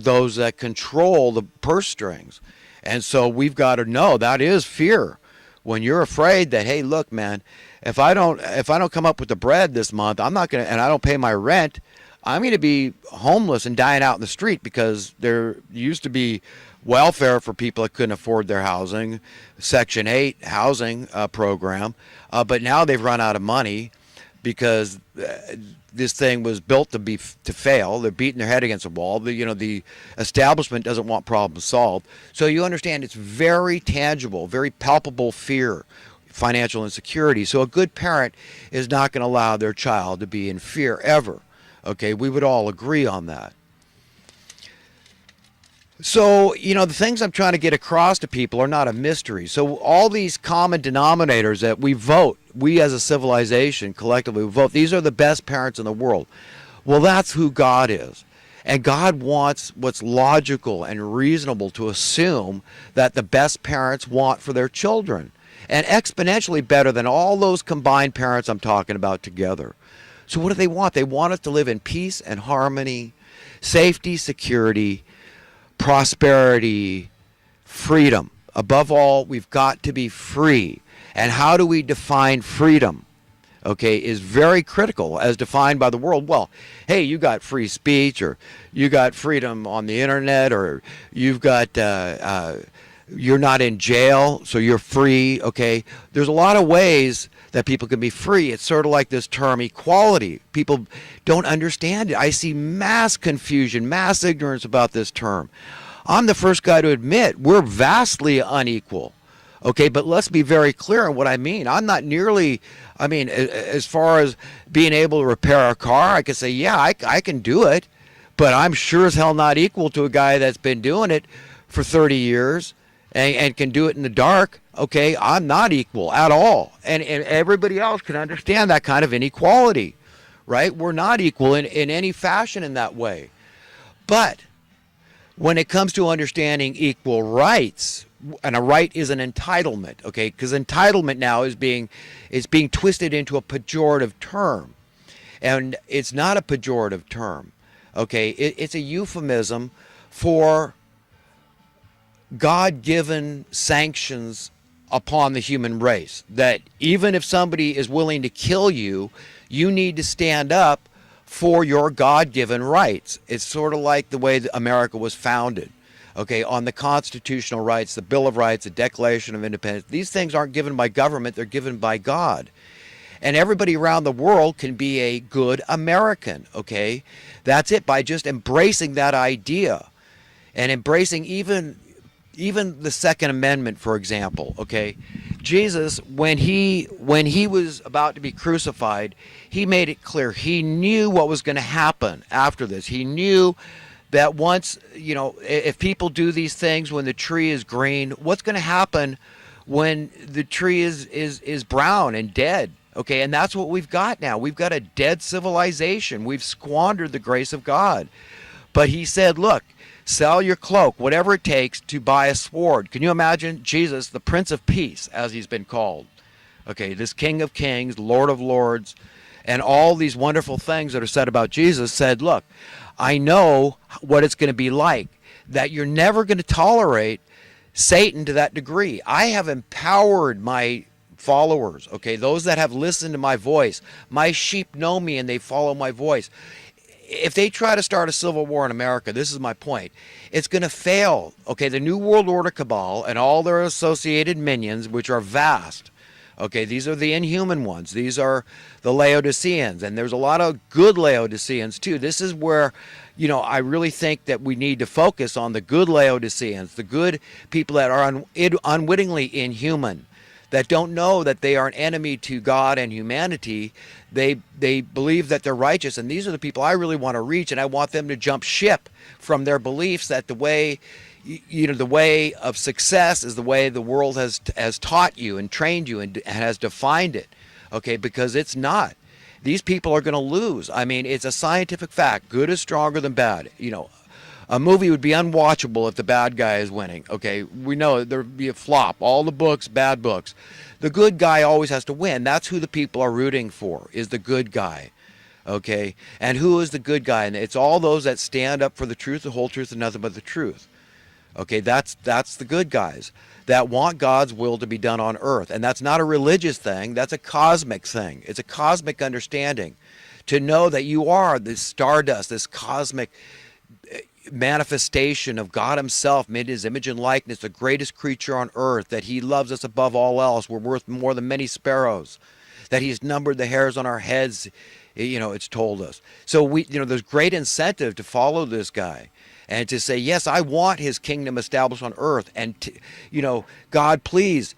those that control the purse strings. And so we've got to know that is fear. When you're afraid that, hey, look, man, if I don't come up with the bread this month, I'm not gonna, and I don't pay my rent, I'm going to be homeless and dying out in the street, because there used to be welfare for people that couldn't afford their housing, Section 8 housing program, but now they've run out of money because this thing was built to fail. They're beating their head against a wall. The establishment doesn't want problems solved. So you understand it's very tangible, very palpable fear, financial insecurity. So a good parent is not going to allow their child to be in fear ever. Okay, we would all agree on that. So, the things I'm trying to get across to people are not a mystery. So all these common denominators that we as a civilization collectively vote, these are the best parents in the world. Well, that's who God is. And God wants what's logical and reasonable to assume that the best parents want for their children. And exponentially better than all those combined parents I'm talking about together. So what do they want? They want us to live in peace and harmony, safety, security, prosperity, freedom. Above all, we've got to be free. And how do we define freedom? Okay, is very critical as defined by the world. Well, hey, you got free speech, or you got freedom on the internet, or you've got you're not in jail, so you're free. Okay, there's a lot of ways that people can be free. It's sort of like this term equality. People don't understand it. I see mass confusion, mass ignorance about this term. I'm the first guy to admit we're vastly unequal. Okay, but let's be very clear on what I mean. I'm not nearly, as far as being able to repair a car, I could say, yeah, I can do it, but I'm sure as hell not equal to a guy that's been doing it for 30 years and can do it in the dark. Okay, I'm not equal at all. And everybody else can understand that kind of inequality, right? We're not equal in any fashion in that way. But when it comes to understanding equal rights, and a right is an entitlement, okay? Because entitlement now is being twisted into a pejorative term. And it's not a pejorative term, okay? It's a euphemism for God-given sanctions upon the human race, that even if somebody is willing to kill you, you need to stand up for your God-given rights. It's sort of like the way that America was founded, okay, on the constitutional rights, the Bill of Rights, the Declaration of Independence. These things aren't given by government, they're given by God. And everybody around the world can be a good American, okay? That's it, by just embracing that idea and embracing even the Second Amendment, for example, okay? Jesus, when he was about to be crucified, he made it clear. He knew what was going to happen after this. He knew that once, if people do these things when the tree is green, what's going to happen when the tree is brown and dead? Okay, and that's what we've got now. We've got a dead civilization. We've squandered the grace of God. But he said, look, sell your cloak, whatever it takes to buy a sword. Can you imagine Jesus, the Prince of Peace, as he's been called? Okay, this King of Kings, Lord of Lords, and all these wonderful things that are said about Jesus, said, look, I know what it's going to be like, that you're never going to tolerate Satan to that degree. I have empowered my followers, okay, those that have listened to my voice. My sheep know me and they follow my voice. If they try to start a civil war in America, this is my point, it's going to fail. Okay, the New World Order cabal and all their associated minions, which are vast. Okay, these are the inhuman ones. These are the Laodiceans, and there's a lot of good Laodiceans too. This is where, I really think that we need to focus on the good Laodiceans, the good people that are unwittingly inhuman, that don't know that they are an enemy to God and humanity. They believe that they're righteous, and these are the people I really want to reach, and I want them to jump ship from their beliefs that the way of success is the way the world has taught you and trained you and has defined it, okay, because it's not. These people are going to lose. It's a scientific fact. Good is stronger than bad. A movie would be unwatchable if the bad guy is winning. Okay, we know there'd be a flop. All the books, bad books. The good guy always has to win. That's who the people are rooting for, is the good guy. Okay, and who is the good guy? And it's all those that stand up for the truth, the whole truth, and nothing but the truth. Okay, that's the good guys that want God's will to be done on earth. And that's not a religious thing, that's a cosmic thing. It's a cosmic understanding to know that you are this stardust, this cosmic manifestation of God himself made in his image and likeness, the greatest creature on earth, that he loves us above all else. We're worth more than many sparrows, that he's numbered the hairs on our heads. It's told us. So there's great incentive to follow this guy and to say, yes, I want his kingdom established on earth. And, God, please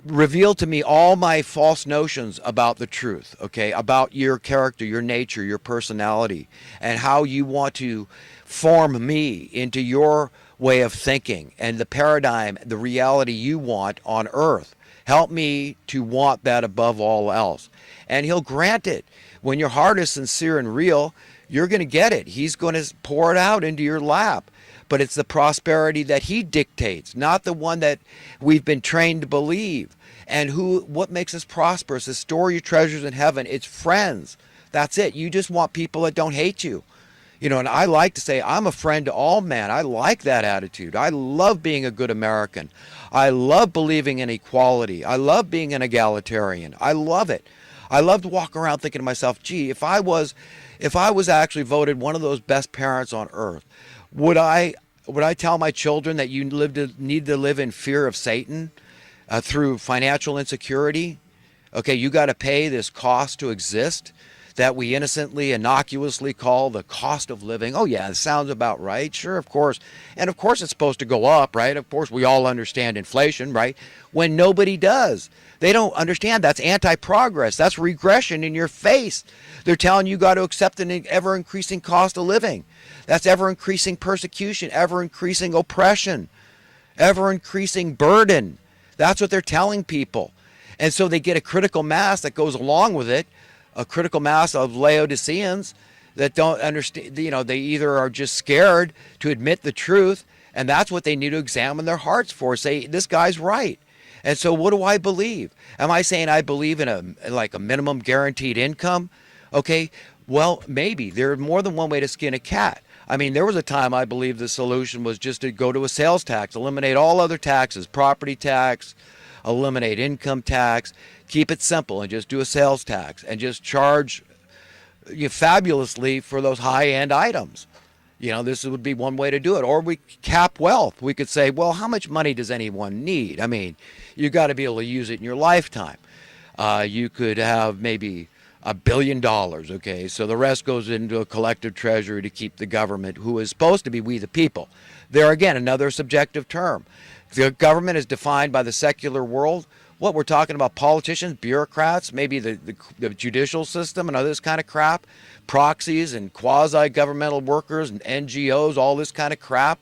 reveal to me all my false notions about the truth, okay, about your character, your nature, your personality, and how you want to form me into your way of thinking and the paradigm, the reality you want on earth. Help me to want that above all else. And he'll grant it. When your heart is sincere and real, you're going to get it. He's going to pour it out into your lap. But it's the prosperity that he dictates, not the one that we've been trained to believe. And what makes us prosperous is store your treasures in heaven. It's friends. That's it. You just want people that don't hate you. And I like to say I'm a friend to all men. I like that attitude. I love being a good American. I love believing in equality. I love being an egalitarian. I love it. I love to walk around thinking to myself, gee, if I was actually voted one of those best parents on earth, would I tell my children that you need to live in fear of Satan through financial insecurity? Okay, you got to pay this cost to exist that we innocently, innocuously call the cost of living. Oh yeah, it sounds about right. Sure, of course. And of course it's supposed to go up, right? Of course we all understand inflation, right? When nobody does. They don't understand that's anti-progress. That's regression in your face. They're telling you got to accept an ever-increasing cost of living. That's ever-increasing persecution, ever-increasing oppression, ever-increasing burden. That's what they're telling people. And so they get a critical mass that goes along with it, a critical mass of Laodiceans that don't understand, they either are just scared to admit the truth, and that's what they need to examine their hearts for. Say, this guy's right. And so what do I believe? Am I saying I believe in a minimum guaranteed income? Okay, well, maybe. There's more than one way to skin a cat. I mean, there was a time I believed the solution was just to go to a sales tax, eliminate all other taxes, property tax, eliminate income tax, keep it simple and just do a sales tax and just charge fabulously for those high-end items. This would be one way to do it. Or we cap wealth. We could say, well, how much money does anyone need? I mean, you got to be able to use it in your lifetime. You could have maybe $1 billion, okay? So the rest goes into a collective treasury to keep the government, who is supposed to be we the people. There again, another subjective term. The government is defined by the secular world. What we're talking about, politicians, bureaucrats, maybe the judicial system and all this kind of crap, proxies and quasi-governmental workers and NGOs, all this kind of crap,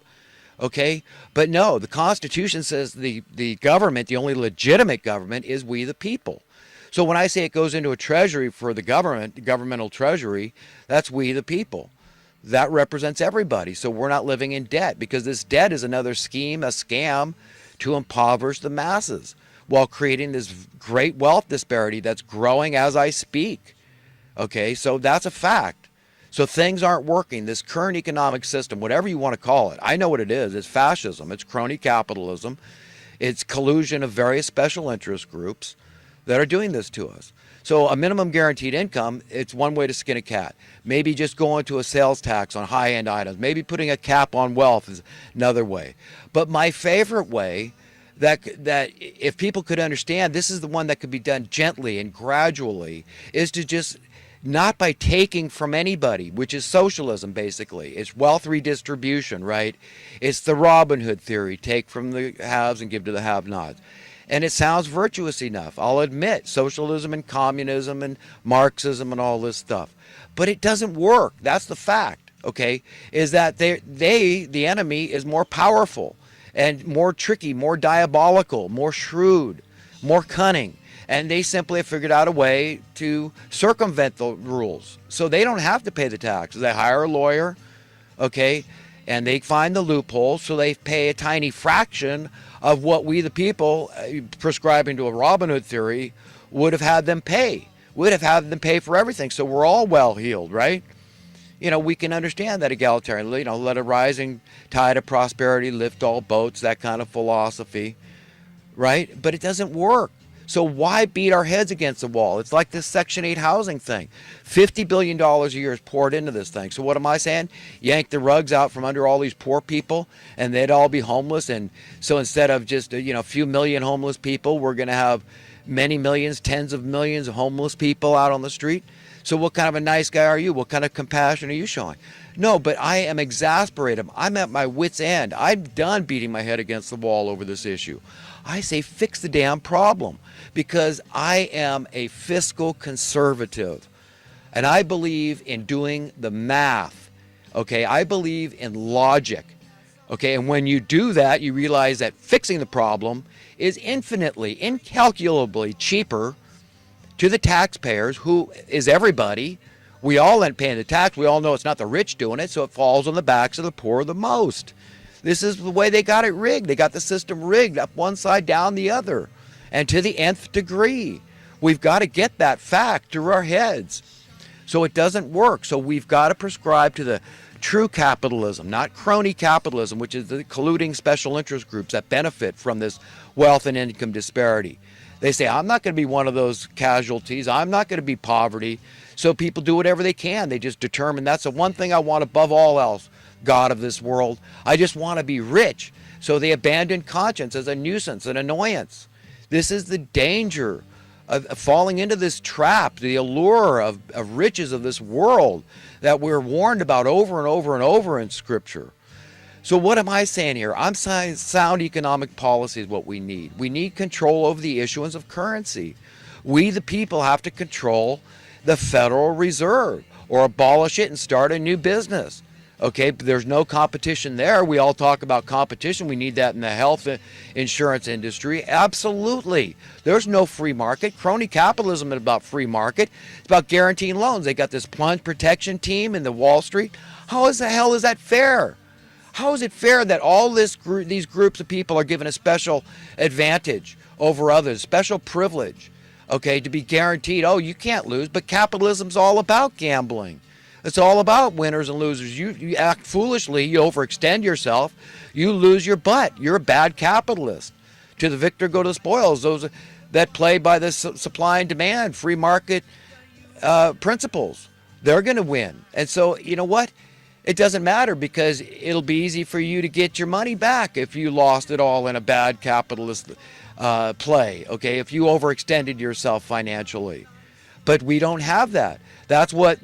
okay? But no, the Constitution says the government, the only legitimate government, is we the people. So when I say it goes into a treasury for the government, the governmental treasury, that's we the people. That represents everybody. So we're not living in debt, because this debt is another scheme, a scam to impoverish the masses while creating this great wealth disparity that's growing as I speak. Okay, so that's a fact. So things aren't working. This current economic system, whatever you want to call it, I know what it is. It's fascism. It's crony capitalism. It's collusion of various special interest groups that are doing this to us. So a minimum guaranteed income, it's one way to skin a cat. Maybe just going to a sales tax on high-end items. Maybe putting a cap on wealth is another way. But my favorite way, that if people could understand, this is the one that could be done gently and gradually, is to just not by taking from anybody, which is socialism basically. It's wealth redistribution, right? It's the Robin Hood theory, take from the haves and give to the have-nots. And it sounds virtuous enough, I'll admit, socialism and communism and Marxism and all this stuff. But it doesn't work. That's the fact, okay? Is that the enemy is more powerful and more tricky, more diabolical, more shrewd, more cunning. And they simply have figured out a way to circumvent the rules. So they don't have to pay the taxes. They hire a lawyer, okay, and they find the loophole, so they pay a tiny fraction of what we the people, prescribing to a Robin Hood theory, would have had them pay, we'd have had them pay for everything. So we're all well heeled, right? We can understand that egalitarian, let a rising tide of prosperity lift all boats, that kind of philosophy, right? But it doesn't work. So why beat our heads against the wall? It's like this Section 8 housing thing. $50 billion a year is poured into this thing. So what am I saying? Yank the rugs out from under all these poor people and they'd all be homeless. And so instead of just, a few million homeless people, we're going to have many millions, tens of millions of homeless people out on the street. So what kind of a nice guy are you? What kind of compassion are you showing? No, but I am exasperated. I'm at my wit's end. I'm done beating my head against the wall over this issue. I say fix the damn problem, because I am a fiscal conservative and I believe in doing the math. Okay, I believe in logic. Okay, and when you do that, you realize that fixing the problem is infinitely, incalculably cheaper to the taxpayers, who is everybody. We all end paying the tax. We all know it's not the rich doing it, so it falls on the backs of the poor the most. This is the way they got it rigged. They got the system rigged, up one side, down the other, and to the nth degree. We've got to get that fact through our heads. So it doesn't work. So we've got to prescribe to the true capitalism, not crony capitalism, which is the colluding special interest groups that benefit from this wealth and income disparity. They say, I'm not going to be one of those casualties. I'm not going to be poverty. So people do whatever they can. They just determine that's the one thing I want above all else, God of this world. I just want to be rich. So they abandon conscience as a nuisance, an annoyance. This is the danger of falling into this trap, the allure of riches of this world that we're warned about over and over and over in Scripture. So what am I saying here? I'm saying sound economic policy is what we need. We need control over the issuance of currency. We, the people, have to control the Federal Reserve or abolish it and start a new business. Okay, but there's no competition there. We all talk about competition. We need that in the health insurance industry. Absolutely. There's no free market. Crony capitalism is about free market. It's about guaranteeing loans. They got this plunge protection team in the Wall Street. How is the hell is that fair? How is it fair that all these groups of people are given a special advantage over others, special privilege, okay, to be guaranteed, oh, you can't lose, but capitalism's all about gambling. It's all about winners and losers. You act foolishly, you overextend yourself, you lose your butt. You're a bad capitalist. To the victor go the spoils. Those that play by the supply and demand, free market principles, they're going to win. And so, you know what? It doesn't matter, because it'll be easy for you to get your money back if you lost it all in a bad capitalist play, okay, if you overextended yourself financially. But we don't have that. That's why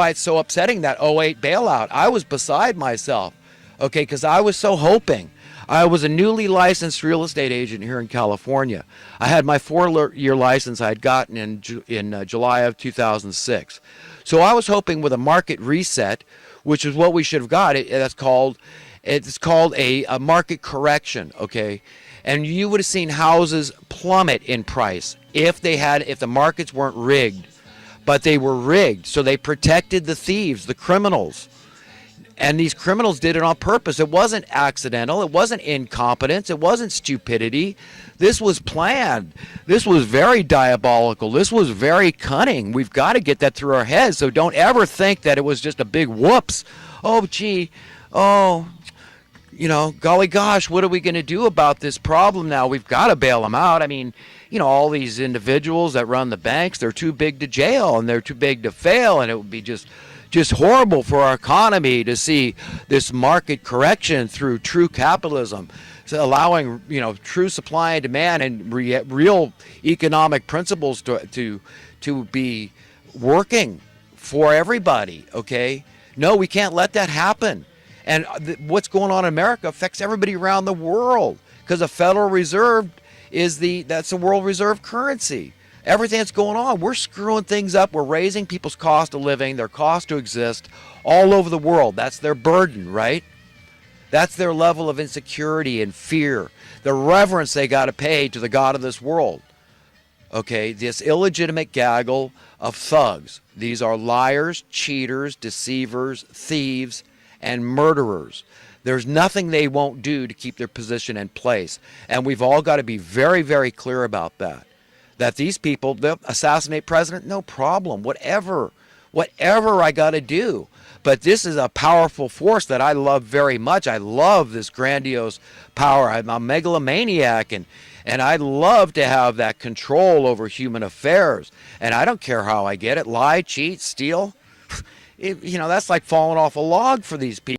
it's so upsetting, that '08 bailout. I was beside myself, okay, because I was so hoping. I was a newly licensed real estate agent here in California. I had my 4-year license I had gotten in July of 2006. So I was hoping with a market reset, which is what we should have got. It's called a market correction, okay? And you would have seen houses plummet in price if the markets weren't rigged. But they were rigged, so they protected the thieves, the criminals. And these criminals did it on purpose. It wasn't accidental. It wasn't incompetence. It wasn't stupidity. This was planned. This was very diabolical. This was very cunning. We've got to get that through our heads. So don't ever think that it was just a big whoops. Oh, gee. Oh, golly gosh, what are we going to do about this problem now? We've got to bail them out. I mean, all these individuals that run the banks, they're too big to jail and they're too big to fail. And it would be just horrible for our economy to see this market correction through true capitalism, so allowing true supply and demand and real economic principles to be working for everybody. Okay, no, we can't let that happen. And what's going on in America affects everybody around the world, because the Federal Reserve that's the world reserve currency. Everything that's going on, we're screwing things up. We're raising people's cost of living, their cost to exist all over the world. That's their burden, right? That's their level of insecurity and fear, the reverence they got to pay to the God of this world. Okay, this illegitimate gaggle of thugs. These are liars, cheaters, deceivers, thieves, and murderers. There's nothing they won't do to keep their position in place. And we've all got to be very, very clear about that. that these people, they'll assassinate president, no problem, whatever I got to do. But this is a powerful force that I love very much. I love this grandiose power. I'm a megalomaniac, and I love to have that control over human affairs. And I don't care how I get it. Lie, cheat, steal. That's like falling off a log for these people.